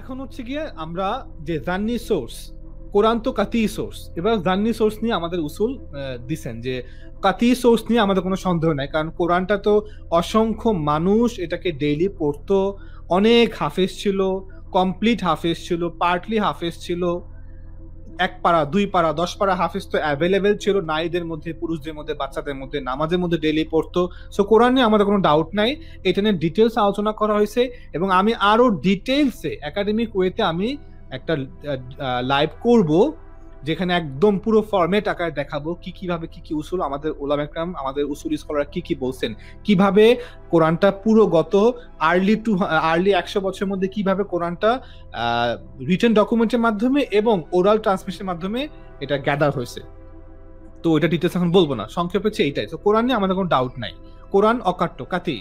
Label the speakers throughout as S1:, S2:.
S1: এখন হচ্ছে গিয়ে আমরা যে জান্নি সোর্স, কোরআন তো কাতি সোর্স, এবার জান্নি সোর্স নিয়ে আমাদের উসুল দিছেন যে কাতি সোর্স নিয়ে আমাদের কোনো সন্দেহ নাই, কারণ কোরআনটা তো অসংখ্য মানুষ এটাকে ডেইলি পড়তো, অনেক হাফেজ ছিল, কমপ্লিট হাফেজ ছিল, পার্টলি হাফেজ ছিল, 1 পারা 2 পারা 10 পারা হাফেজ তো অ্যাভেলেবেল ছিল নারীদের মধ্যে, পুরুষদের মধ্যে, বাচ্চাদের মধ্যে, নামাজের মধ্যে ডেইলি পড়তো। সো কোরআন নিয়ে আমাদের কোনো ডাউট নাই, এটা নিয়ে ডিটেলস আলোচনা করা হয়েছে এবং আমি আরো ডিটেলসে একাডেমিক ওয়েতে আমি একটা লাইভ করব যেখানে একদম পুরো ফরম্যাট আকারে দেখাবো কি কিভাবে কি কি উসুল আমাদের উলামা একরাম, আমাদের উসুল স্কলার কি কি বলছেন, কিভাবে কোরআনটা পুরো গত আর্লি 100 বছরের মধ্যে কিভাবে কোরআনটা রিটেন ডকুমেন্টের মাধ্যমে এবং ওরাল ট্রান্সমিশনের মাধ্যমে এটা গ্যাদার হয়েছে। তো এটা ডিটেলস এখন বলবো না, সংক্ষেপে হচ্ছে এইটাই। তো কোরআন নিয়ে আমাদের কোনো ডাউট নাই, কোরআন অকাট্য কাতি।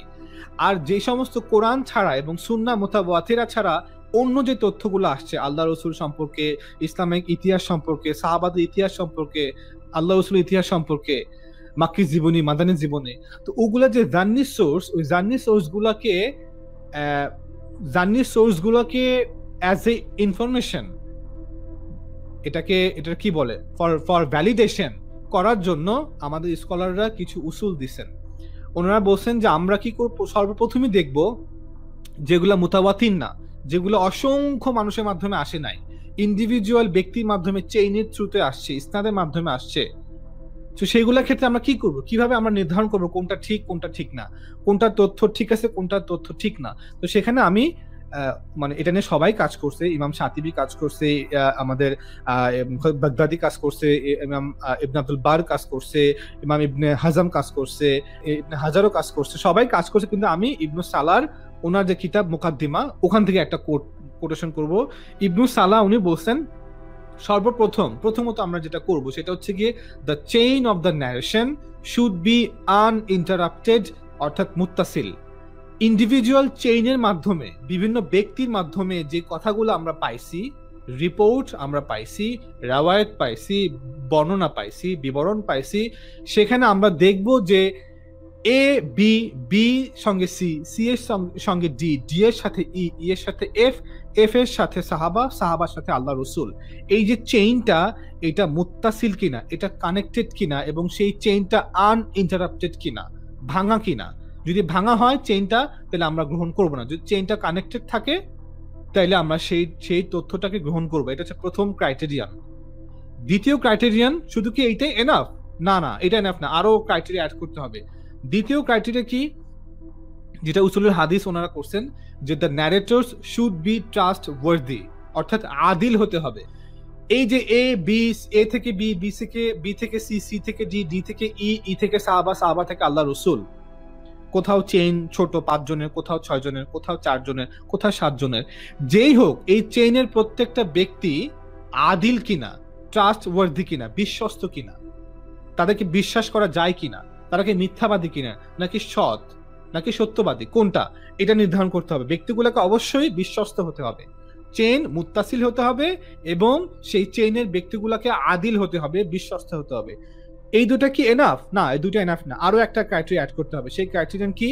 S1: আর যে সমস্ত কোরআন ছাড়া এবং সুন্নাহ মুতাওয়াতিরা ছাড়া অন্য যে তথ্যগুলো আসছে আল্লাহ রসুল সম্পর্কে, ইসলামিক ইতিহাস সম্পর্কে, সাহাবাদের ইতিহাস সম্পর্কে, আল্লাহ রসুল ইতিহাস সম্পর্কে, মাক্কি জীবনী, মাদানী জীবনী, তো ওগুলা যে জান্নি সোর্স, ওই জান্নি সোর্সগুলোকে অ্যাজ এ ইনফরমেশন এটা কি বলে ফর ভ্যালিডেশন করার জন্য আমাদের স্কলাররা কিছু উসুল দিছেন। ওনারা বলছেন যে আমরা কি করব, সর্বপ্রথমই দেখব যেগুলা মুতাওয়াতির না, যেগুলো অসংখ্য মানুষের মাধ্যমে আসে নাই, ইন্ডিভিজুয়াল ব্যক্তির মাধ্যমে চেইনের থ্রুতে আসছে, ইসনাদের মাধ্যমে আসছে। তো সেইগুলোর ক্ষেত্রে আমরা কি করব, কিভাবে আমরা নির্ধারণ করব কোনটা ঠিক কোনটা ঠিক না, কোনটা তথ্য ঠিক আছে কোনটা তথ্য ঠিক না। তো সেখানে আমি মানে এটা নিয়ে সবাই কাজ করছে, ইমাম শাতিবি কাজ করছে, আমাদের বাগদাদি কাজ করছে, ইমাম ইবনে আব্দুল বার কাজ করছে, ইমাম ইবনে হাজাম কাজ করছে, ইবনে হাজারও কাজ করছে, সবাই কাজ করছে। কিন্তু আমি ইবনু সালার ওনার যে কিতাব মুকাদ্দিমা ওখান থেকে একটা কোটেশন করব। ইবনু সালাহ উনি বলছেন প্রথমত আমরা যেটা করব সেটা হচ্ছে গিয়ে the chain of the narration should be uninterrupted, অর্থাৎ মুত্তাসিল। ইন্ডিভিজুয়াল চেইনের মাধ্যমে, বিভিন্ন ব্যক্তির মাধ্যমে যে কথাগুলো আমরা পাইছি, রিপোর্ট আমরা পাইছি, রাওয়ায়াত পাইছি, বর্ণনা পাইছি, বিবরণ পাইছি, সেখানে আমরা দেখব যে এ বি, বি সঙ্গে সি, সি এর সঙ্গে ডি, ডি এর সাথে ই, ই এর সাথে এফ, এফ এর সাথে সাহাবা, সাহাবার সাথে আল্লাহ রসুল। এই যে চেইনটা, এটা মুত্তাসিল কিনা, এটা কানেক্টেড কিনা, এবং সেই চেইনটা আনইন্টারাপ্টেড কিনা, ভাঙা কিনা। যদি ভাঙা হয় চেইনটা, তাহলে আমরা গ্রহণ করব না। যদি চেইনটা কানেক্টেড থাকে তাহলে আমরা সেই তথ্যটাকে গ্রহণ করব। এটা হচ্ছে প্রথম ক্রাইটেরিয়ান। দ্বিতীয় ক্রাইটেরিয়ান, শুধু কি এইটাই এনাফ? না, এটা এনাফ না, আরো ক্রাইটেরিয়া অ্যাড করতে হবে। দ্বিতীয় ক্রাইটেরিয়া কি, যেটা উসুলুল হাদিস ওনারা করছেন, যে the narrator's should be trust worthy, অর্থাৎ আদিল হতে হবে। এই যে এ বি, এ থেকে বি, বি থেকে সি, সি থেকে ডি, ডি থেকে ই, ই থেকে সাহাবা, সাহাবা থেকে আল্লাহ রসুল, কোথাও চেইন ছোট 5 জনের, কোথাও 6 জনের, কোথাও 4 জনের, কোথাও 7 জনের, যেই হোক এই চেইনের প্রত্যেকটা ব্যক্তি আদিল কিনা, ট্রাস্ট ওয়ার্দি কিনা, বিশ্বস্ত কিনা, তাদেরকে বিশ্বাস করা যায় কিনা, তারা কি মিথ্যাবাদী কিনা, নাকি সৎ, নাকি সত্যবাদী, কোনটা, এটা নির্ধারণ করতে হবে। ব্যক্তিগুলোকে অবশ্যই বিশ্বস্ত হতে হবে, চেইন মুত্তাসিল হতে হবে, এবং সেই চেইনের ব্যক্তিগুলোকে আদিল হতে হবে, বিশ্বস্ত হতে হবে। এই দুটা কি এনাফ? না, এই দুটো এনাফ না, আরো একটা ক্রাইটেরিয়া অ্যাড করতে হবে। সেই ক্রাইটেরিয়ান কি,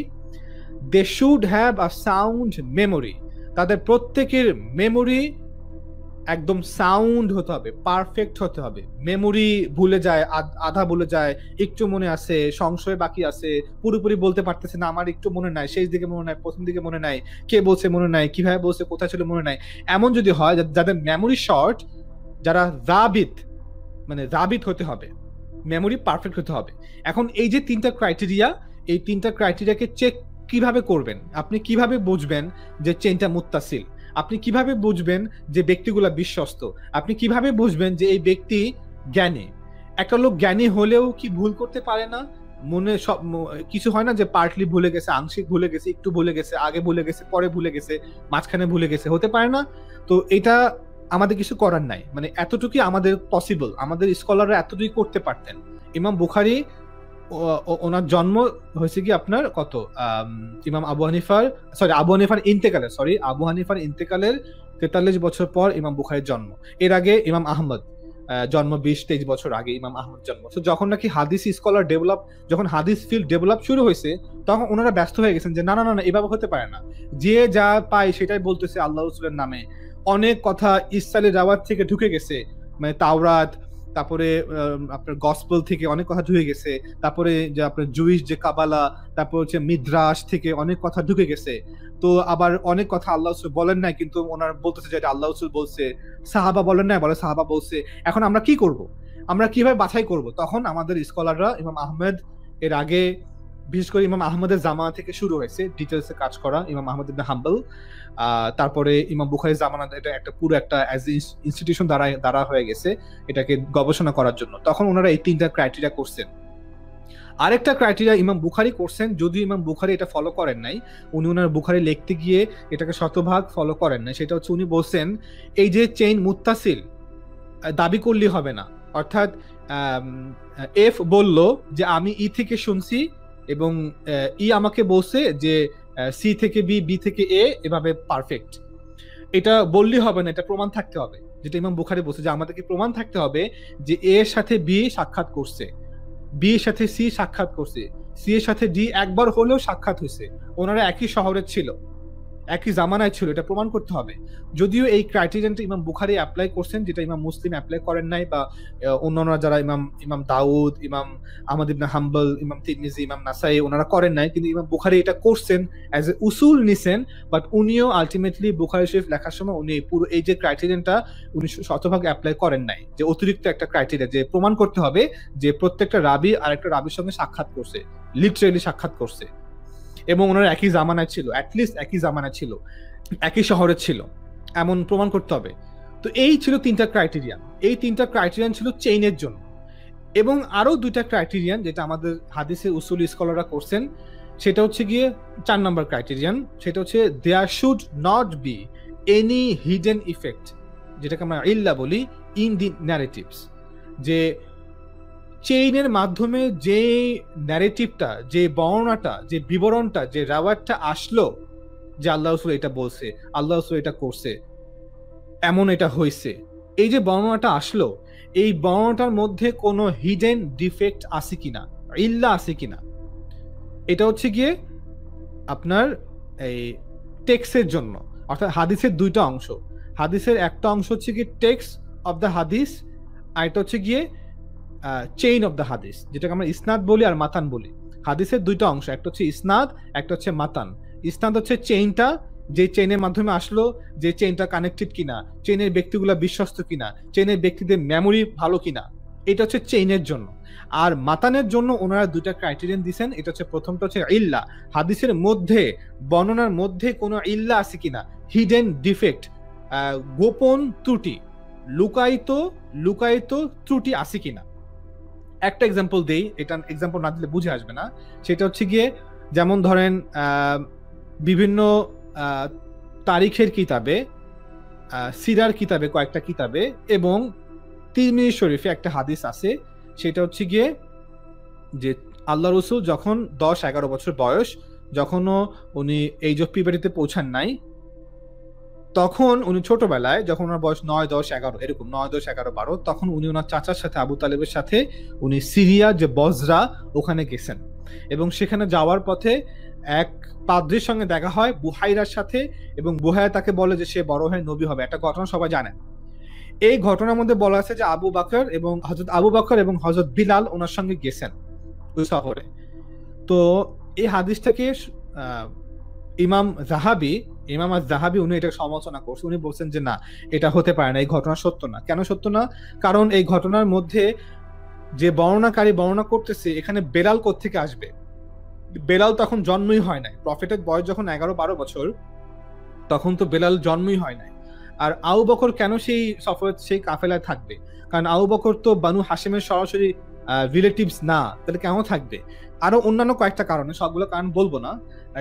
S1: they should have a sound memory, তাদের প্রত্যেকের মেমোরি একদম সাউন্ড হতে হবে, পারফেক্ট হতে হবে। মেমোরি ভুলে যায়, আধা ভুলে যায়, একটু মনে আছে, সংশয় বাকি আছে, পুরোপুরি বলতে পারতেছে না, আমার একটু মনে নাই, শেষ দিকে মনে নাই, প্রথম দিকে মনে নাই, কে বলছে মনে নাই, কিভাবে বলছে, কোথায় ছিল মনে নাই। এমন যদি হয়, যাদের মেমোরি শর্ট, যারা রাবিত হতে হবে, মেমোরি পারফেক্ট হতে হবে। এখন এই যে 3টা ক্রাইটেরিয়া, এই 3টা ক্রাইটেরিয়াকে চেক কিভাবে করবেন, আপনি কিভাবে বুঝবেন যে চেইনটা মুত্তাসিল, আপনি কিভাবে বুঝবেন যে ব্যক্তিগুলা বিশ্বস্ত, আপনি কিভাবে বুঝবেন যে এই ব্যক্তি জ্ঞানী। একটা লোক জ্ঞানী হলেও কি ভুল করতে পারে না? মনে সব কিছু হয় না যে পার্টলি ভুলে গেছে, আংশিক ভুলে গেছে, একটু ভুলে গেছে, আগে ভুলে গেছে, পরে ভুলে গেছে, মাঝখানে ভুলে গেছে, হতে পারে না? তো এটা আমাদের কিছু করার নাই, মানে এতটুকুই আমাদের পসিবল, আমাদের স্কলাররা এতটুকুই করতে পারতেন। ইমাম বুখারী ওনার জন্ম হয়েছে কি আপনার কত, ইমাম আবু হানিফার ইন্তেকালের 43 বছর পর ইমাম বুখারীর জন্ম। এর আগে ইমাম আহমদ জন্ম 20-23 বছর আগে ইমাম আহমদ জন্ম। তো যখন নাকি হাদিস স্কলার যখন হাদিস ফিল্ড ডেভেলপ শুরু হয়েছে, তখন ওনারা ব্যস্ত হয়ে গেছেন যে না, এভাবে হতে পারে না, যে যা পায় সেটাই বলতেছে আল্লাহ রাসূলের নামে, অনেক কথা ইসরায়েলের রাওয়াত থেকে ঢুকে গেছে, মানে তাওরাত, তারপরে আপনার গসপেল থেকে অনেক কথা ঢুকে গেছে, তারপরে যে আপনার জুইশ যে কাবালা, তারপর হচ্ছে মিদ্রাস থেকে অনেক কথা ঢুকে গেছে। তো আবার অনেক কথা আল্লাহ রাসূল বলেন নাই, কিন্তু ওনার বলতেছে যে আল্লাহ রাসূল বলছে, সাহাবা বলেন নাই, বলে সাহাবা বলছে। এখন আমরা কি করব, আমরা কিভাবে বাছাই করব? তখন আমাদের স্কলাররা, ইমাম আহমেদ এর আগে বিশেষ করে ইমাম আহমদের জামানা থেকে শুরু হয়েছে ডিটেলসে কাজ করা, ইমাম আহমদ ইবনে হাম্বল, তারপরে ইমাম বুখারীর জামানা, এটা একটা পুরো একটা অ্যাজ ইনস্টিটিউশন দ্বারা হয়ে গেছে এটাকে গবেষণা করার জন্য। তখন ওনারা এই তিনটা ক্রাইটেরিয়া করছেন। আরেকটা ক্রাইটেরিয়া ইমাম বুখারী করছেন, যদিও ইমাম বুখারী এটা ফলো করেন নাই, উনি ওনার বুখারী লিখতে গিয়ে এটাকে শতভাগ ফলো করেন নাই। সেটা হচ্ছে উনি বলছেন এই যে চেইন মুত্তাসিল দাবি করলে হবে না, অর্থাৎ এফ বলল যে আমি ই থেকে শুনছি এবং ই আমাকে বলছে যে সি থেকে বি, বি থেকে এ, এভাবে পারফেক্ট, এটা বললেই হবে না, এটা প্রমাণ থাকতে হবে। যেটা ইমাম বুখারী বলছে যে আমাদেরকে প্রমাণ থাকতে হবে যে এ এর সাথে বি সাক্ষাৎ করছে, বি এর সাথে সি সাক্ষাৎ করছে, সি এর সাথে ডি একবার হলেও সাক্ষাৎ হয়েছে, ওনারা একই শহরে ছিল, একই জামানায় ছিল, এটা প্রমাণ করতে হবে। যদিও এই ক্রাইটেরিয়ানটা ইমাম বুখারী অ্যাপ্লাই করছেন, যেটা ইমাম মুসলিম অ্যাপ্লাই করেন নাই, বা অন্যান্য যারা ইমাম দাউদ, ইমাম আহমদ ইবনে হাম্বল, ইমাম তিরমিজি, ইমাম নাসাই ওনারা করেন নাই, কিন্তু ইমাম বুখারী এটা করছেন, অ্যাজ এ উসুল নিছেন। বাট উনিও আলটিমেটলি বুখারী শরীফ লেখার সময় উনি পুরো এই যে ক্রাইটেরিয়ানটা উনি শতভাগ অ্যাপ্লাই করেন নাই, যে অতিরিক্ত একটা ক্রাইটেরিয়া যে প্রমাণ করতে হবে যে প্রত্যেকটা রাবি আরেকটা রাবির সঙ্গে সাক্ষাৎ করছে, লিটারেলি সাক্ষাৎ করছে, এবং ওনারা একই জামানায় ছিল, অ্যাটলিস্ট একই জামানায় ছিল, একই শহরে ছিল, এমন প্রমাণ করতে হবে। তো এই ছিল তিনটা ক্রাইটেরিয়ান। এই তিনটা ক্রাইটেরিয়ান ছিল চেইনের জন্য। এবং আরো দুইটা ক্রাইটেরিয়ান যেটা আমাদের হাদিসের উসুল স্কলাররা করছেন, সেটা হচ্ছে গিয়ে 4 নম্বর ক্রাইটেরিয়ান, সেটা হচ্ছে there should not be any hidden effect, যেটাকে আমরা ইল্লা বলি, ইন দি ন্যারেটিভস। যে চেইনের মাধ্যমে যে ন্যারেটিভটা, যে বর্ণনাটা, যে বিবরণটা, যে রাওয়াতটা আসলো যে আল্লাহ রাসূল এটা বলছে, আল্লাহ রাসূল এটা করছে, এমন এটা হয়েছে, এই যে বর্ণনাটা আসলো, এই বর্ণনাটার মধ্যে কোনো হিডেন ডিফেক্ট আছে কিনা, ইল্লা আছে কিনা, এটা হচ্ছে গিয়ে আপনার এই টেক্সটের জন্য। অর্থাৎ হাদিসের দুইটা অংশ, হাদিসের একটা অংশ হচ্ছে গিয়ে টেক্সট অফ দ্য হাদিস, আর এটা হচ্ছে গিয়ে চেইন অফ দ্য হাদিস, যেটাকে আমরা ইসনাদ বলি আর মাতান বলি। হাদিসের দুইটা অংশ, একটা হচ্ছে ইসনাদ, একটা হচ্ছে মাতান। ইসনাদ হচ্ছে চেইনটা, যে চেইনের মাধ্যমে আসলো, যে চেইনটা কানেক্টেড কিনা, চেইনের ব্যক্তিগুলা বিশ্বস্ত কিনা, চেইনের ব্যক্তিদের মেমোরি ভালো কিনা, এটা হচ্ছে চেইনের জন্য। আর মাতানের জন্য ওনারা দুইটা ক্রাইটেরিয়ান দিয়েছেন। এটা হচ্ছে প্রথমটা হচ্ছে ইল্লা, হাদিসের মধ্যে, বর্ণনার মধ্যে কোনো ইল্লা আছে কিনা, হিডেন ডিফেক্ট, গোপন ত্রুটি, লুকায়িত ত্রুটি আছে কিনা। একটা এক্সাম্পল দেই, এটা এক্সাম্পল না দিলে বুঝে আসবে না। সেটা হচ্ছে গিয়ে যেমন ধরেন বিভিন্ন তারিখের কিতাবে, সিরার কিতাবে, কয়েকটা কিতাবে এবং তিরমিজি শরীফে একটা হাদিস আছে, সেটা হচ্ছে গিয়ে যে আল্লাহ রাসূল যখন 10-11 বছর বয়স, যখনও উনি এইজ অফ পিউবার্টিতে পৌঁছান নাই, তখন উনি ছোটবেলায়, যখন ওনার বয়স 9, 10, 11 এরকম, 9, 10, 11, 12, তখন উনি ওনার চাচার সাথে, আবু তালেবের সাথে উনি সিরিয়া যে বজরা ওখানে গেছেন, এবং সেখানে যাওয়ার পথে এক পাদ্রীর সঙ্গে দেখা হয় বুহাইরার সাথে, এবং বুহাইরা তাকে বলে যে সে বড় হয়ে নবী হবে। একটা ঘটনা সবাই জানেন। এই ঘটনার মধ্যে বলা আছে যে আবু বকর এবং হযরত বিলাল ওনার সঙ্গে গেছেন ওই শহরে। তো এই হাদিসটাকে ইমাম আয-যাহাবী উনি এটা সমালোচনা করছেন। উনি বলছেন যে না, এটা হতে পারে না, এই ঘটনা সত্য না। কেন সত্য না? কারণ এই ঘটনার মধ্যে যে বর্ণনাকারী বর্ণনা করতেছে, এখানে বেলাল কোত্থেকে আসবে? বেলাল তখন জন্মই হয় নাই। প্রফেটের বয়স যখন 11-12 বছর, তখন তো বেলাল জন্মই হয় নাই। আর আবু বকর কেন সেই কাফেলায় থাকবে? কারণ আবু বকর তো বানু হাশিমের সরাসরি রিলেটিভস না, তাহলে কেন থাকবে? আরো অন্যান্য কয়েকটা কারণে, সবগুলো কারণ বলবো না,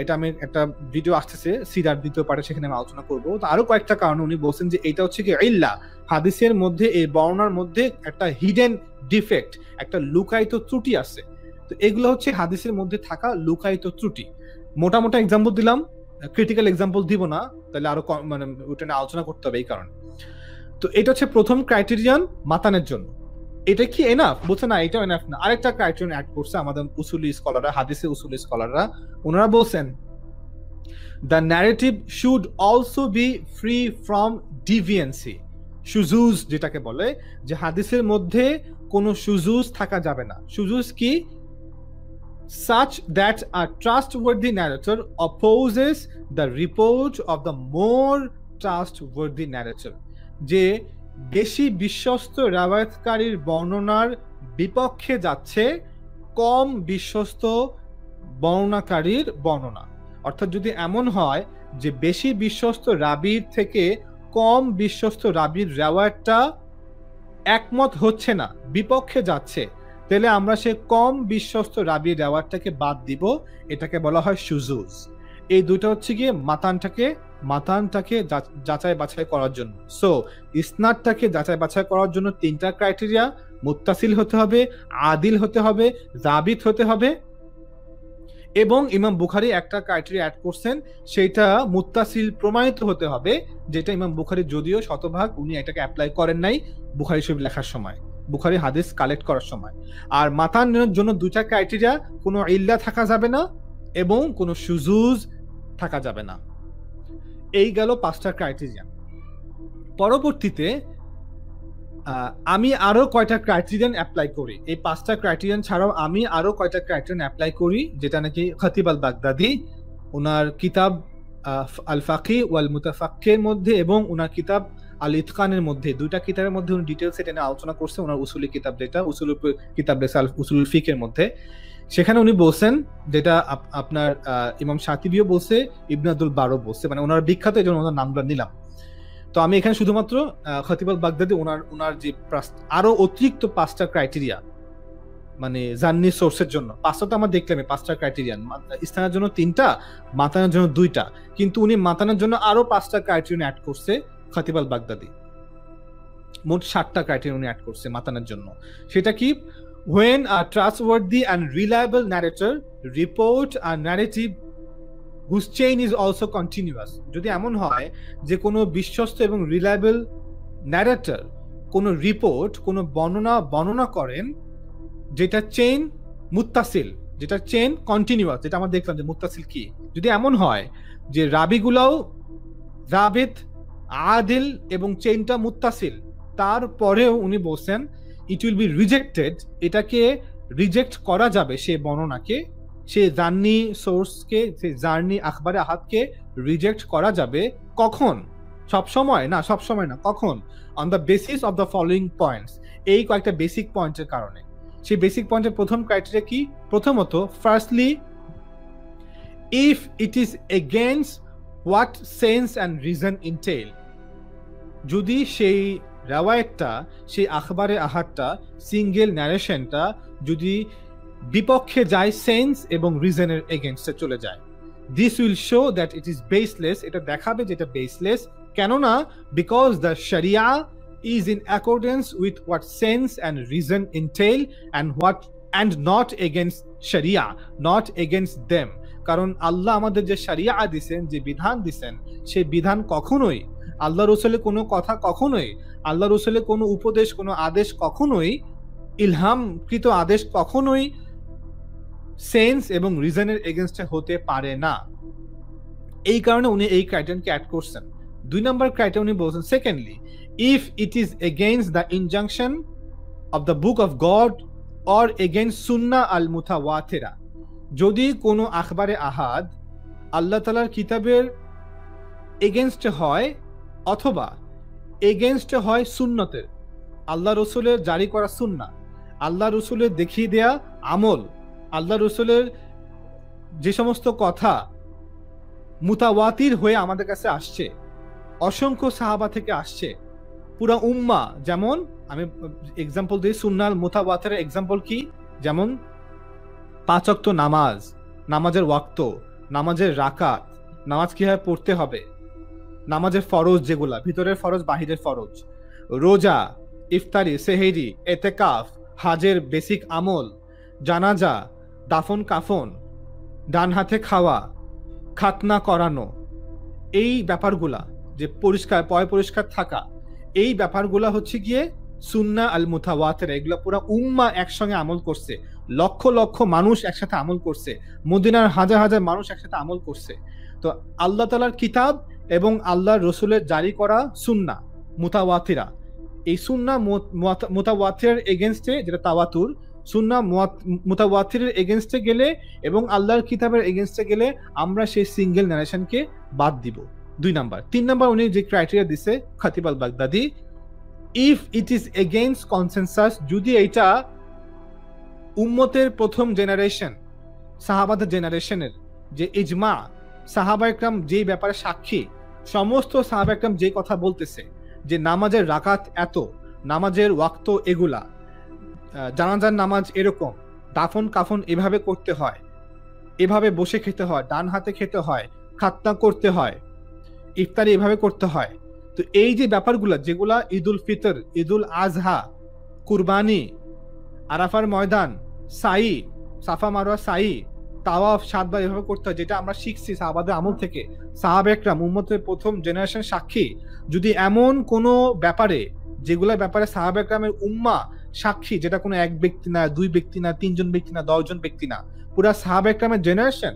S1: এটা আমি একটা ভিডিও আসতেছে সিরার দ্বিতীয় পার্টে, সেখানে আমি আলোচনা করবো। তো আরো কয়েকটা কারণ উনি বলছেন যে এটা হচ্ছে কি ইল্লা, হাদিসের মধ্যে, এই বর্ণনার মধ্যে একটা হিডেন ডিফেক্ট, একটা লুকায়িত ত্রুটি আছে। তো এগুলো হচ্ছে হাদিসের মধ্যে থাকা লুকায়িত ত্রুটি। মোটা এক্সাম্পল দিলাম, ক্রিটিক্যাল এক্সাম্পল দিব না, তাহলে আরো মানে ওটা নিয়ে আলোচনা করতে হবে এই কারণে। তো এটা হচ্ছে প্রথম ক্রাইটেরিয়ান মাতানের জন্য। এটা কি এনাফ? বলছে না, এটাও এনাফ না। আরেকটা ক্রাইটেরিয়ান অ্যাড করছে আমাদের উসুলি স্কলাররা, হাদিসে উসুলি স্কলাররা। ওনারা বলছেন the narrative should also be free from deviancy, শুজুজ যেটাকে বলে, যে হাদিসের মধ্যে কোনো শুজুজ থাকা যাবে না। শুজুজ কি? such that a trustworthy narrator opposes the report of the more trustworthy narrator, যে বেশি বিশ্বস্ত রাওয়ায়াতকারীর বর্ণনার বিপক্ষে যাচ্ছে কম বিশ্বস্ত বর্ণনাকারীর বর্ণনা। অর্থাৎ যদি এমন হয় যে বেশি বিশ্বস্ত রাবীর থেকে কম বিশ্বস্ত রাবীর রাওয়ায়াতটা একমত হচ্ছে না, বিপক্ষে যাচ্ছে, তাহলে আমরা সে কম বিশ্বস্ত রাবীর রাওয়ায়াতটাকে বাদ দিব। এটাকে বলা হয় শুজুজ। এই দুটো হচ্ছে গিয়ে মাতানটাকে যাচাই বাছাই করার জন্য। সো ইসনাদটাকে যাচাই বাছাই করার জন্য তিনটা ক্রাইটেরিয়া: মুত্তাসিল হতে হবে, আদিল হতে হবে, জাবিত হতে হবে। এবং ইমাম বুখারী একটা ক্রাইটেরিয়া অ্যাড করছেন, সেটা মুত্তাসিল প্রমাণিত হতে হবে, যেটা ইমাম বুখারী যদিও শতভাগ উনি এটাকে অ্যাপ্লাই করেন নাই বুখারী শরীফ লেখার সময়, বুখারী হাদিস কালেক্ট করার সময়। আর মাতানের জন্য দুইটা ক্রাইটেরিয়া: কোনো ইল্লা থাকা যাবে না এবং কোনো শুজুজ থাকা যাবে না। এই গেল পাঁচটা ক্রাইটেরিয়া। পরবর্তীতে আমি আরো কয়টা ক্রাইটেরিয়ান অ্যাপ্লাই করি। এই পাঁচটা ক্রাইটেরিয়ান ছাড়াও আমি আরো কয়টা ক্রাইটেরিয়ান অ্যাপ্লাই করি, যেটা নাকি খতিব আল বাগদাদি ওনার কিতাব আল ফাকি ওয়াল মুতাফাক্কির মধ্যে এবং ওনার কিতাব আল ইতকানের মধ্যে, দুইটা কিতাবের মধ্যে উনি ডিটেইলস এটা নিয়ে আলোচনা করছে। ওনার উসুলি কিতাব, যেটা উসুলুল কিতাব উসুলুল ফিকের মধ্যে, সেখানে উনি বলছেন, যেটা আপনার ইমাম শাতিবিও বলছে, ইবনে আব্দুল বারও বলছে, মানে ওনার বিখ্যাত, এই জন্য ওনার নামগুলো নিলাম। তো আমি এখানে শুধুমাত্র খতিব আল বাগদাদি ওনার যে আরো অতিরিক্ত পাঁচটা ক্রাইটেরিয়া, মানে জান্নি সোর্সের জন্য পাঁচটা তো আমরা দেখলাম, পাঁচটা ক্রাইটেরিয়ান, ইসলামের জন্য তিনটা, মাতানের জন্য দুইটা, কিন্তু উনি মাতানের জন্য আরো পাঁচটা ক্রাইটেরিয়ান অ্যাড করছে খতিব আল বাগদাদি। মোট 7টা ক্রাইটেরিয়া উনি অ্যাড করছে মাতানের জন্য। সেটা কি? when a trustworthy and reliable narrator report a narrative whose chain is also continuous, যদি এমন হয় যে কোনো বিশ্বস্ত এবং রিলায়েবল ন্যারেটর কোনো রিপোর্ট, কোনো বর্ণনা করেন যেটা চেইন মুত্তাসিল, যেটা চেইন কন্টিনিউয়াস, যেটা আমরা দেখলাম যে মুত্তাসিল কি, যদি এমন হয় যে রাবিগুলাও জাবিত, আদিল এবং চেইনটা মুত্তাসিল, তারপরেও উনি বলছেন ইট উইল বি রিজেক্টেড, এটাকে রিজেক্ট করা যাবে, সে বর্ণনাকে, সে জার্নি সোর্সকে, সে জার্নি আখবারে আহাদকে রিজেক্ট করা যাবে। কখন? সবসময় না, কখন? On the basis of the following points, এই কয়েকটা বেসিক পয়েন্টের কারণে। সেই বেসিক পয়েন্টের প্রথম ক্রাইটেরিয়া কি? প্রথমত, firstly, if it is against what sense and reason entail, যদি সেই রাওয়ায়াতটা, সেই আখবারে আহাদটা, সিঙ্গেল ন্যারেশনটা যদি বিপক্ষে যায়, সেন্স এবং রিজনের এগেইনস্টে চলে যায়, this will show that it is baseless, এটা দেখাবে যেটা বেসলেস। কেননা because the sharia is in accordance with what sense and reason entail and not against sharia, not against them. কারণ আল্লাহ আমাদের যে শরিয়া দিছেন, যে বিধান দিছেন, সেই বিধান কখনোই, আল্লাহ রসুলের কোনো কথা কখনোই, আল্লাহ রসুলের কোনো উপদেশ, কোনো আদেশ কখনোই, ইলহামকৃত আদেশ কখনোই সেন্স এবং রিজনের এগেইনস্টে হতে পারে না। এই কারণে উনি এই ক্রাইটেরিয়ানকে অ্যাড করছেন। 2 নম্বর ক্রাইটেরিয়া উনি বলছেন, secondly, if it is against the injunction of the book of god or against সুন্নাহ আল মুতাওয়াতিরা, যদি কোনো আখবারে আহাদ আল্লাহ তাআলার কিতাবের এগেইনস্টে হয় অথবা এগেইনস্টে হয় সুন্নতের, আল্লাহ রসুলের জারি করা সুন্নাহ, আল্লাহ রসুলের দেখিয়ে দেয়া আমল, আল্লাহ রসুলের যে সমস্ত কথা মুতাওয়াতির হয়ে আমাদের কাছে আসছে, অসংখ্য সাহাবা থেকে আসছে, পুরা উম্মা, যেমন আমি এক্সাম্পল দিই, সুন্নাহ মুতাওয়াতিরের এক্সাম্পল কি? যেমন 5 ওয়াক্ত নামাজ, নামাজের ওয়াক্ত, নামাজের রাকাত, নামাজ কিভাবে পড়তে হবে, নামাজের ফরজ, যেগুলা ভিতরের ফরজ, বাহিরের ফরজ, রোজা, ইফতারি, সেহেরি, এতেকাফ, হাজের বেসিক আমল, জানাজা, দাফন কাফন, ডান হাতে খাওয়া, খাতনা করানো, এই ব্যাপারগুলা, যে পরিষ্কার পয় পরিষ্কার থাকা, এই ব্যাপারগুলা হচ্ছে গিয়ে সুন্নাহ আল মুতাওয়াতির। এগুলা পুরো উম্মাহ একসঙ্গে আমল করছে, লক্ষ লক্ষ মানুষ একসাথে আমল করছে, মদিনার হাজার হাজার মানুষ একসাথে আমল করছে। তো আল্লাহ তাআলার কিতাব এবং আল্লাহ রসুলের জারি করা সুন্নাহ মুতাওয়াতিরা, এই সুন্নাহ মুতাওয়াতিরের এগেইনস্টে যেটা তাওয়াতুর, সুন্নাহ মুতাওয়াতিরের এগেইনস্টে গেলে এবং আল্লাহর কিতাবের এগেইনস্টে গেলে আমরা সেই সিঙ্গেল নারেশনকে বাদ দিব। 2 নাম্বার। 3 নাম্বার উনি যে ক্রাইটেরিয়া দিছে Khatib al Baghdadi, if it is against consensus, যদি এটা উম্মতের প্রথম জেনারেশন সাহাবাদের জেনারেশনের যে ইজমা, সাহাবা একরাম যেই ব্যাপারে সাক্ষী, সমস্ত সাহাবা একরাম যে কথা বলতেছে যে নামাজের রাকাত এত, নামাজের ওয়াক্ত এগুলা, জানাজার নামাজ এরকম, দাফন কাফন এভাবে করতে হয়, এভাবে বসে খেতে হয়, ডান হাতে খেতে হয়, খাতনা করতে হয়, ইফতারি এভাবে করতে হয়। তো এই যে ব্যাপারগুলা যেগুলা ঈদুল ফিতর, ঈদুল আজহা, কুরবানি, আরাফার ময়দান, সাই, সাফা মারওয়া সাই, তাওয়াফ 7 বার এভাবে করতে হয়, যেটা আমরা শিখছি সাহাবাদের আমল থেকে, সাহাবা একরাম উম্মতের প্রথম জেনারেশন সাক্ষী, যদি এমন কোনো ব্যাপারে যেগুলা ব্যাপারে সাহাবা একরামের উম্মা সাক্ষী, যেটা কোনো এক ব্যক্তি না, 2 ব্যক্তি না, 3 জন ব্যক্তি না, 10 জন ব্যক্তি না, পুরা সাহাবা একরামের জেনারেশন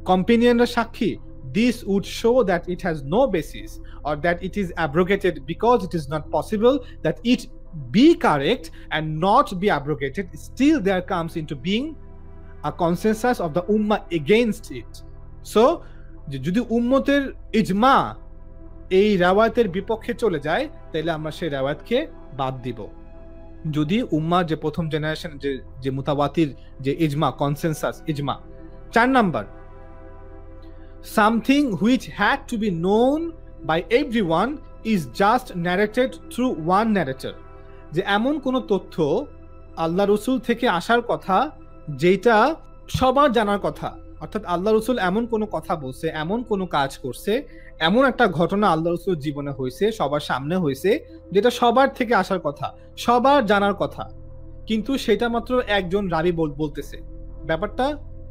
S1: কম্পেনিয়নরা সাক্ষী, this would show that it has no basis or that it is abrogated because it is not possible that it be correct and not be abrogated. Still there comes into being a consensus of the ummah against it. So যদি উম্মতের ইজমা এই রাওয়ায়াতের বিপক্ষে চলে যায় তাহলে আমরা সেই রাওয়ায়াতকে বাদ দিব। যদি উম্মাহ যে প্রথম জেনারেশন যে মুতাওয়াতির যে ইজমা, কনসেনসাস ইজমা। 4 number, something which had to be known by everyone is just narrated through one narrator, যে এমন কোন তথ্য আল্লাহ রসুল থেকে আসার কথা যেটা সবার জানার কথা, অর্থাৎ আল্লাহ রসুল এমন কোনো কথা বলছে, এমন কোনো কাজ করছে, এমন একটা ঘটনা আল্লাহ রসুল জীবনে হয়েছে, সবার সামনে হয়েছে, যেটা সবার থেকে আসার কথা, সবার জানার কথা, কিন্তু সেটা মাত্র একজন রাবি বলতেছে, ব্যাপারটা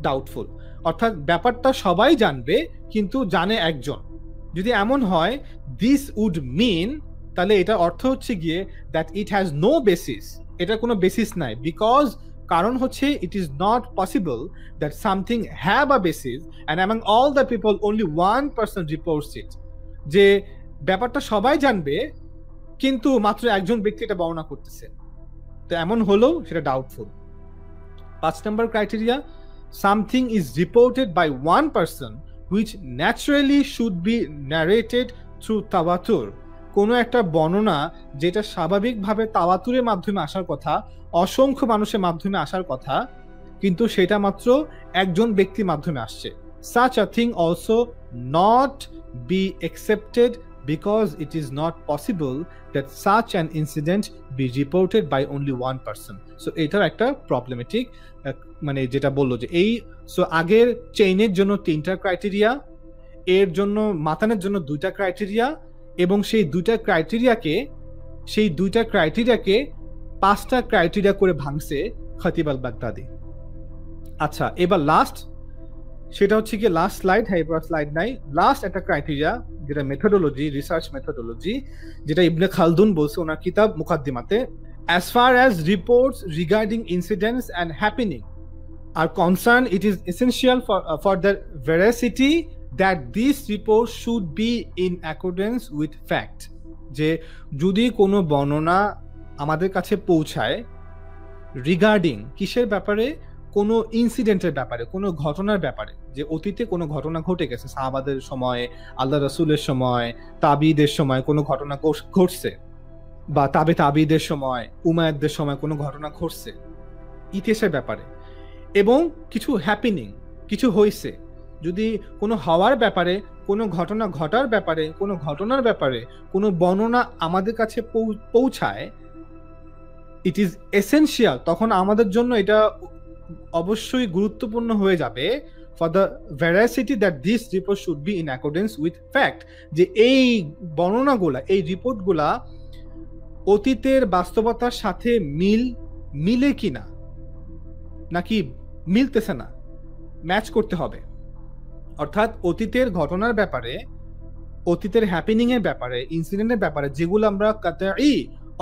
S1: ডাউটফুল। অর্থাৎ ব্যাপারটা সবাই জানবে কিন্তু জানে একজন। যদি এমন হয়, দিস উড মিন, তাহলে এটা অর্থ হচ্ছে গিয়ে that it has no basis, এটা কোনো বেসিস নাই, বিকজ কারণ হচ্ছে it is not possible that something have a basis and among all the people only one person reports it, যে ব্যাপারটা সবাই জানবে কিন্তু মাত্র একজন ব্যক্তি এটা বর্ণনা করতেছে, তো এমন হলেও সেটা doubtful. 5 number criteria, something is reported by one person which naturally should be narrated through tawatur, কোনো একটা বর্ণনা যেটা স্বাভাবিকভাবে তাওয়াতুরের মাধ্যমে আসার কথা, অসংখ্য মানুষের মাধ্যমে আসার কথা, কিন্তু সেটা মাত্র একজন ব্যক্তির মাধ্যমে আসছে। such a thing also not be accepted because it is not possible that such an incident be reported by only one person. So এটার একটা প্রবলেমেটিক, মানে যেটা বললো যে এই আগের চেইনের জন্য 3টা ক্রাইটেরিয়া, এর জন্য মাতানের জন্য 2টা ক্রাইটেরিয়া, এবং সেই 2টা ক্রাইটেরিয়াকে 5টা ক্রাইটেরিয়া করে ভাঙছে খতিব আল বাগদাদি। আচ্ছা, এবার লাস্ট, সেটা হচ্ছে কি লাস্ট স্লাইড, হ্যাঁ এবার স্লাইড নাই, লাস্ট একটা ক্রাইটেরিয়া যেটা মেথোডোলজি, রিসার্চ মেথোডোলজি, যেটা ইবনে খালদুন বলছে ওনার কিতাব মুকাদ্দিমাতে, as far as reports regarding incidents and happening are concerned, it is essential for their veracity that these reports should be in accordance with fact, যে যদি কোনো বর্ণনা আমাদের কাছে পৌঁছায় রিগার্ডিং কিসের ব্যাপারে, কোনো ইনসিডেন্টের ব্যাপারে, কোনো ঘটনার ব্যাপারে, যে অতীতে কোনো ঘটনা ঘটে গেছে, সাহাবাদের সময়, আল্লাহ রাসূলের সময়, তাবিদের সময় কোনো ঘটনা ঘটছে, বা তাবিদের সময়, উমাইয়াদের সময় কোনো ঘটনা ঘটছে ইতিহাসের ব্যাপারে, এবং কিছু হ্যাপেনিং, কিছু হয়েছে, যদি কোনো হওয়ার ব্যাপারে, কোনো ঘটনা ঘটার ব্যাপারে, কোনো ঘটনার ব্যাপারে কোনো বর্ণনা আমাদের কাছে পৌঁছায়, ইট ইজ এসেনশিয়াল, তখন আমাদের জন্য এটা অবশ্যই গুরুত্বপূর্ণ হয়ে যাবে for the veracity that this report should be in accordance with fact, যে এই বর্ণনাগুলা, এই রিপোর্টগুলা অতীতের বাস্তবতার সাথে মিলে কিনা, নাকি মিলতেছে না, ম্যাচ করতে হবে। অর্থাৎ অতীতের ঘটনার ব্যাপারে, অতীতের হ্যাপেনিং এর ব্যাপারে, ইনসিডেন্টের ব্যাপারে যেগুলো আমরা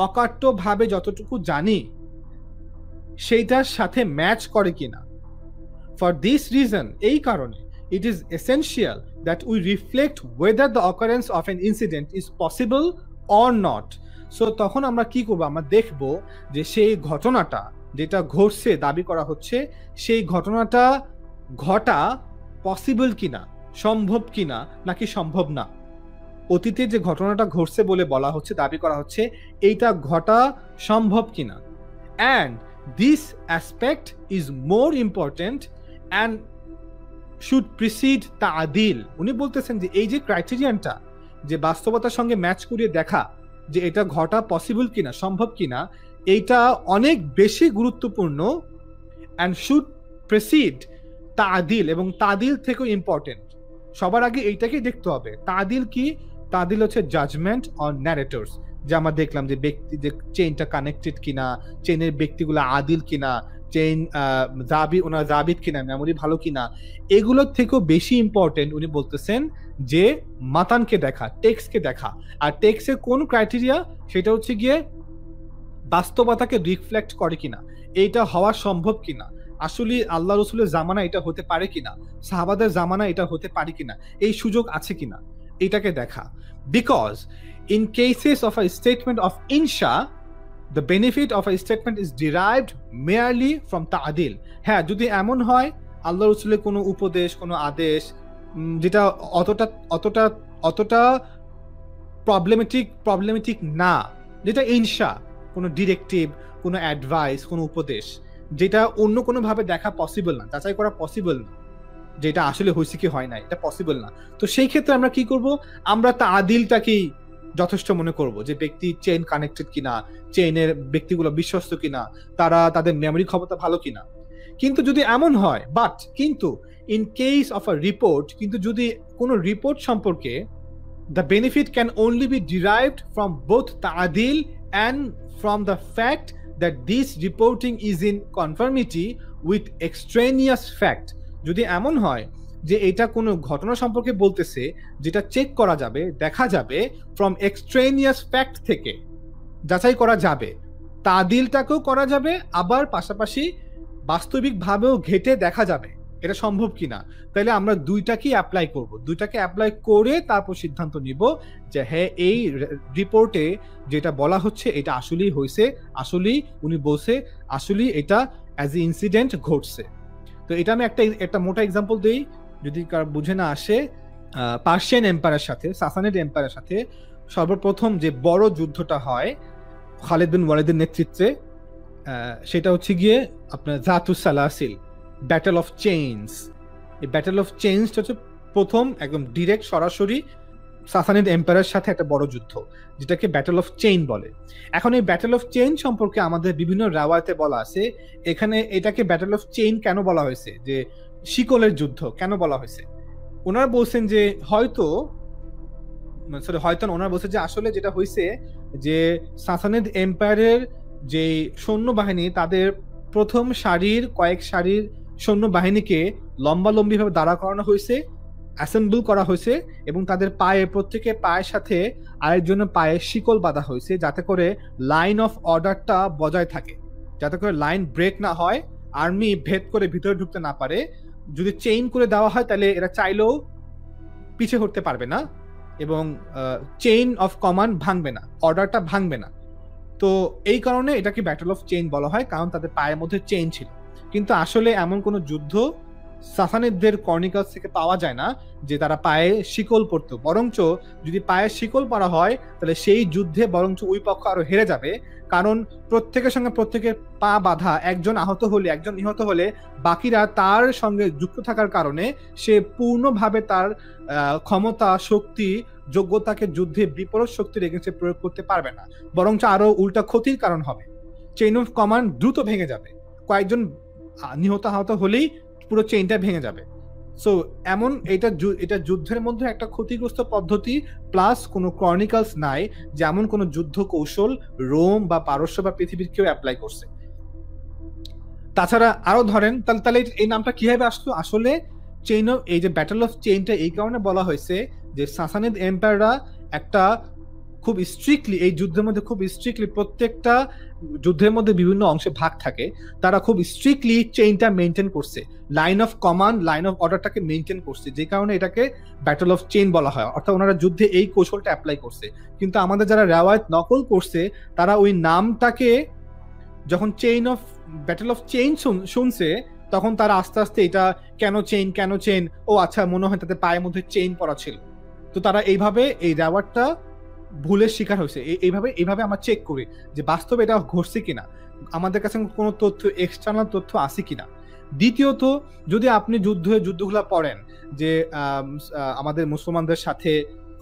S1: অকাট্যভাবে যতটুকু জানি সেইটার সাথে ম্যাচ করে কিনা। ফর দিস রিজন, এই কারণে it is essential that we reflect whether the occurrence of an incident is possible or not. So তখন আমরা কি করব, আমরা দেখব যে সেই ঘটনাটা যেটা ঘটছে দাবি করা হচ্ছে সেই ঘটনাটা ঘটা পসিবল কিনা, সম্ভব কিনা, নাকি সম্ভব না। অতীতে যে ঘটনাটা ঘটছে বলে বলা হচ্ছে, দাবি করা হচ্ছে, এইটা ঘটা সম্ভব কিনা। and this aspect is more important and should precede ta'dil. উনি বলতেছেন যে এই যে ক্রাইটেরিয়ানটা, যে বাস্তবতার সঙ্গে ম্যাচ করিয়ে দেখা যে এটা ঘটা পসিবল কিনা, সম্ভব কিনা, এইটা অনেক বেশি গুরুত্বপূর্ণ and should precede ta'dil, এবং তাদিল থেকেও ইম্পর্টেন্ট। সবার আগে এইটাকেই দেখতে হবে। তাদিল কি? তাদিল হচ্ছে জাজমেন্ট অন ন্যারেটরস, যে আমরা দেখলাম যে ব্যক্তি, যে চেইনটা কানেক্টেড কিনা, চেইনের ব্যক্তিগুলো আদিল কিনা, চেইন ওনার জাবিদ কিনা, মেমোরি ভালো কিনা, এগুলোর থেকেও বেশি ইম্পর্টেন্ট উনি বলতেছেন যে মাতানকে দেখা, টেক্সটকে দেখা। আর টেক্সটের কোন ক্রাইটেরিয়া, সেটা হচ্ছে গিয়ে বাস্তবতাকে রিফ্লেক্ট করে কিনা, এইটা হওয়া সম্ভব কিনা, আসলে আল্লাহ রসুলের জামানা এটা হতে পারে কিনা, সাহাবাদের জামানা এটা হতে পারে কিনা, এই সুযোগ আছে কিনা, এটাকে দেখা। Because in cases of a statement of insha, the benefit of a statement is derived merely from ta'dil. হ্যাঁ, যদি এমন হয় আল্লাহ রসুলের কোনো উপদেশ, কোনো আদেশ যেটা অতটা প্রবলেমেটিক না, যেটা ইনশা, কোনো ডিরেক্টিভ, কোনো অ্যাডভাইস, কোনো উপদেশ, যেটা অন্য কোনোভাবে দেখা পসিবল না, যাচাই করা পসিবল না, যেটা আসলে হয়েছে কি হয় না, এটা পসিবল না। তো সেই ক্ষেত্রে আমরা কি করব, আমরা তাদিলটাকেই যথেষ্ট মনে করব, যে ব্যক্তি চেইন কানেক্টেড কিনা, চেইনের ব্যক্তিগুলো বিশ্বস্ত কিনা, তারা তাদের মেমোরি ক্ষমতা ভালো কিনা। কিন্তু যদি এমন হয়, কিন্তু in case of a report, কিন্তু যদি কোনো রিপোর্ট সম্পর্কে the benefit can only be derived from both ta'dil and from the fact that this reporting is in conformity with extraneous fact. যদি এমন হয় যে এটা কোনো ঘটনা সম্পর্কে বলতেছে যেটা চেক করা যাবে, দেখা যাবে ফ্রম এক্সট্রেনিয়াস ফ্যাক্ট থেকে, যাচাই করা যাবে, তাদিলটাকেও করা যাবে, আবার পাশাপাশি বাস্তবিকভাবেও ঘেটে দেখা যাবে এটা সম্ভব কিনা, তাহলে আমরা দুইটাকেই অ্যাপ্লাই করব। দুইটাকে অ্যাপ্লাই করে তারপর সিদ্ধান্ত নিব যে হ্যাঁ, এই রিপোর্টে যেটা বলা হচ্ছে এটা আসলেই হয়েছে, আসলেই উনি বলছে, আসলেই এটা অ্যাজ এ ইনসিডেন্ট ঘটছে। তো এটা আমি একটা মোটা এক্সাম্পল দিই, যদি কার বুঝে না আসে। পার্সিয়ান এম্পায়ারের সাথে, সাসানিড এম্পায়ারের সাথে সর্বপ্রথম যে বড় যুদ্ধটা হয় খালিদ বিন ওয়ালিদের নেতৃত্বে, সেটা হচ্ছে গিয়ে আপনার জাতুস সালাসিল, ব্যাটল অফ চেইনস। এই ব্যাটল অফ চেইনসটা হচ্ছে প্রথম একদম ডিরেক্ট সরাসরি সাসানিড এম্পায়ারের সাথে একটা বড় যুদ্ধ, যেটাকে ব্যাটল অফ চেইন বলে। এখন এই ব্যাটল অফ চেইন সম্পর্কে আমাদের বিভিন্ন রাওয়ায়াতে বলা আছে। এখানে এটাকে ব্যাটল অফ চেইন কেন বলা হয়েছে, যে শিকলের যুদ্ধ কেন বলা হয়েছে, ওনারা বলছেন যে হয়তো ওনারা বলছে যে আসলে যেটা হয়েছে যে সাসানিড এম্পায়ারের যে সৈন্যবাহিনী, তাদের প্রথম সারির কয়েক সারির সৈন্যবাহিনীকে লম্বালম্বি ভাবে দাঁড়া করানো হয়েছে, অ্যাসেম্বল করা হয়েছে, এবং তাদের পায়ে, প্রত্যেকের পায়ের সাথে আরেকজনের পায়ে শিকল বাঁধা হয়েছে, যাতে করে লাইন অফ অর্ডারটা বজায় থাকে, যাতে করে লাইন ব্রেক না হয়, আর্মি ভেদ করে ভিতরে ঢুকতে না পারে। যদি চেইন করে দেওয়া হয় তাহলে এরা চাইলেও পিছে হটতে পারবে না, এবং চেইন অফ কমান্ড ভাঙবে না, অর্ডারটা ভাঙবে না। তো এই কারণে এটাকে ব্যাটল অফ চেইন বলা হয়, কারণ তাদের পায়ের মধ্যে চেইন ছিল। কিন্তু আসলে এমন কোনো যুদ্ধ সাসানিদদের কর্নিকালস থেকে পাওয়া যায় না যে তারা পায়ে শিকল পরতো, বরঞ্চ যদি পায়ে শিকল পরা হয় তাহলে সেই যুদ্ধে বরঞ্চ ওই পক্ষ আরো হেরে যাবে, কারণ প্রত্যেকের সঙ্গে প্রত্যেকের পা বাঁধা, একজন আহত হলে, একজন নিহত হলে বাকিরা তার সঙ্গে যুক্ত থাকার কারণে সে পূর্ণভাবে তার ক্ষমতা, শক্তি, যোগ্যতাকে যুদ্ধে বিপরীত শক্তির এগেন্সে প্রয়োগ করতে পারবে না, বরঞ্চ আরো উল্টা ক্ষতির কারণ হবে। চেইন অফ কমান্ড দ্রুত ভেঙে যাবে, কয়েকজন নিহত আহত হলেই পুরো চেইনটা ভেঙে যাবে। সো এমন এটা যুদ্ধের মধ্যে একটা ক্ষতিগ্রস্ত পদ্ধতি, প্লাস কোনো ক্রনিকালস নাই যেমন কোনো যুদ্ধ কৌশল রোম বা পারস্য বা পৃথিবীর কেউ অ্যাপ্লাই করছে। তাছাড়া আরো ধরেন, তাহলে এই নামটা কিভাবে আসলো? আসলে চেইন অফ, এই যে ব্যাটল অফ চেইনটা এই কারণে বলা হয়েছে যে সাসানিদ এম্পায়াররা একটা খুব স্ট্রিক্টলি এই যুদ্ধের মধ্যে খুব স্ট্রিক্টলি, প্রত্যেকটা যুদ্ধের মধ্যে বিভিন্ন অংশে ভাগ থাকে, তারা খুব স্ট্রিক্টলি চেইনটা মেনটেন করছে, line of command, line of অর্ডারটাকে মেনটেন করছে, যে কারণে এটাকে ব্যাটল অফ চেইন বলা হয়। অর্থাৎ ওনারা যুদ্ধে এই কৌশলটা অ্যাপ্লাই করছে। কিন্তু আমাদের যারা রেওয়ায়ত নকল করছে, তারা ওই নামটাকে যখন chain of battle of chain শুনছে, তখন তারা আস্তে আস্তে এটা কেন চেইন কেন চেইন, ও আচ্ছা মনে হয় তাদের পায়ের মধ্যে চেইন পরা ছিল। তো তারা এইভাবে এই রেওয়ার্ডটা ভুলের শিকার হয়েছে। এইভাবে আমরা চেক করি যে বাস্তবে এটা ঘটছে কিনা, আমাদের কাছে কোনো তথ্য, এক্সটার্নাল তথ্য আছে কিনা। দ্বিতীয়ত, যদি আপনি যুদ্ধগুলা পড়েন, যে আমাদের মুসলমানদের সাথে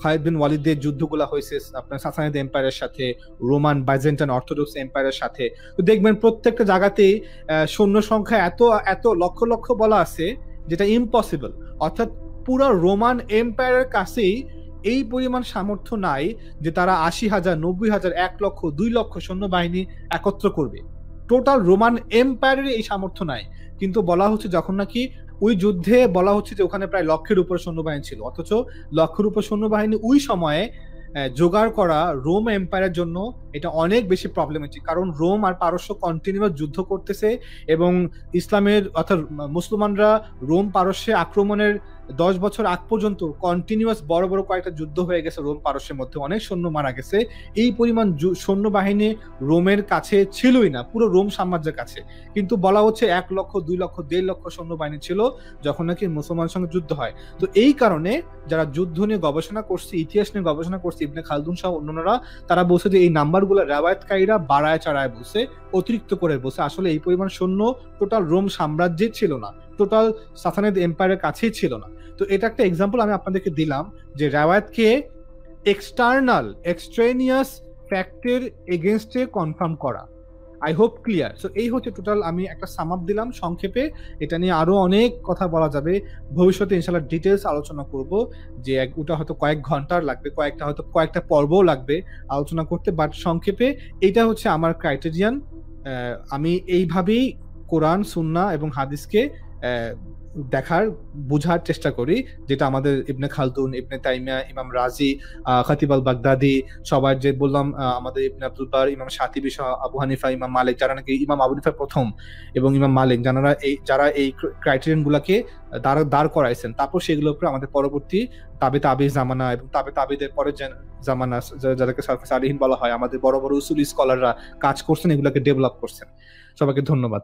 S1: খালিদ বিন ওয়ালিদের যুদ্ধগুলা হয়েছে আপনার সাসানিদ এম্পায়ারের সাথে, রোমান বাইজেন্টাইন অর্থোডক্স এম্পায়ারের সাথে, তো দেখবেন প্রত্যেকটা জায়গাতেই সৈন্য সংখ্যা এত এত লক্ষ লক্ষ বলা আছে, যেটা ইম্পসিবল। অর্থাৎ পুরো রোমান এম্পায়ারের কাছেই এই পরিমাণ সামর্থ্য নাই যে তারা 80,000, 90,000, 1 লক্ষ, 2 লক্ষ সৈন্যবাহিনী একত্র করবে। টোটাল রোমান এম্পায়ারের এই সামর্থ্য নাই। কিন্তু বলা হচ্ছে যখন নাকি ওই যুদ্ধে বলা হচ্ছে যে ওখানে প্রায় লক্ষের উপর সৈন্যবাহিনী ছিল, অথচ লক্ষের উপর সৈন্যবাহিনী ওই সময়ে জোগাড় করা রোম এম্পায়ারের জন্য এটা অনেক বেশি প্রবলেমেটিক। কারণ রোম আর পারস্য কন্টিনিউয়াস যুদ্ধ করতেছে, এবং ইসলামের অর্থাৎ মুসলমানরা রোম পারস্যে আক্রমণের 10 বছর আগ পর্যন্ত কন্টিনিউয়াস বড় বড় কয়েকটা যুদ্ধ হয়ে গেছে রোম পারস্যের মধ্যে, অনেক সৈন্য মারা গেছে। এই পরিমাণ সৈন্যবাহিনী রোমের কাছে ছিলই না, পুরো রোম সাম্রাজ্যের কাছে। কিন্তু বলা হচ্ছে 1 লক্ষ, 2 লক্ষ, 1.5 লক্ষ সৈন্যবাহিনী ছিল যখন নাকি মুসলমানের সঙ্গে যুদ্ধ হয়। তো এই কারণে যারা যুদ্ধ নিয়ে গবেষণা করছে, ইতিহাস নিয়ে গবেষণা করছে, ইবনে খালদুন সহ অন্যরা, তারা বলছে যে এই নাম্বারগুলো রেওয়ায়াতকারীরা বাড়ায় চাড়ায় বলছে, অতিরিক্ত করে বলছে। আসলে এই পরিমাণ সৈন্য টোটাল রোম সাম্রাজ্যে ছিল না, টোটাল সাসানিদ এম্পায়ারের কাছেই ছিল না। তো এটা একটা এক্সাম্পল আমি আপনাদেরকে দিলাম যে রেওয়ায়াতকে এক্সটার্নাল এক্সট্রেনিয়াস ফ্যাক্টের এগেনস্টে কনফার্ম করা। I hope clear. সো এই হচ্ছে টোটাল, আমি একটা সাম আপ দিলাম সংক্ষেপে। এটা নিয়ে আরো অনেক কথা বলা যাবে, ভবিষ্যতে ইনশাআল্লাহ ডিটেলস আলোচনা করব, যে ওটা হয়তো কয়েক ঘন্টার লাগবে, কয়েকটা পর্বও লাগবে আলোচনা করতে। বাট সংক্ষেপে এটা হচ্ছে আমার ক্রাইটেরিয়ান। আমি এইভাবেই কোরআন, সুন্নাহ এবং হাদিসকে দেখার, বোঝার চেষ্টা করি, যেটা আমাদের ইবনে খালদুন, ইবনে তাইমিয়া, ইমাম রাজি, খতিব আল বাগদাদি, সবার যে বললাম, আমাদের ইবনে আব্দুল বার, ইমাম শাতিবি সহ, আবু হানিফা, ইমাম মালিক, যারা নাকি ইমাম আবু হানিফা প্রথম এবং ইমাম মালিক, যারা এই ক্রাইটেরিয়ান গুলাকে দাঁড় করাইছেন, তারপর সেগুলোর উপরে আমাদের পরবর্তী তাবে জামানা এবং তাবেদের পরের জামানা, যাদেরকে সালফে সালিহিন বলা হয়, আমাদের বড় বড় উসুলি স্কলাররা কাজ করছেন, এগুলোকে ডেভেলপ করছেন। সবাইকে ধন্যবাদ।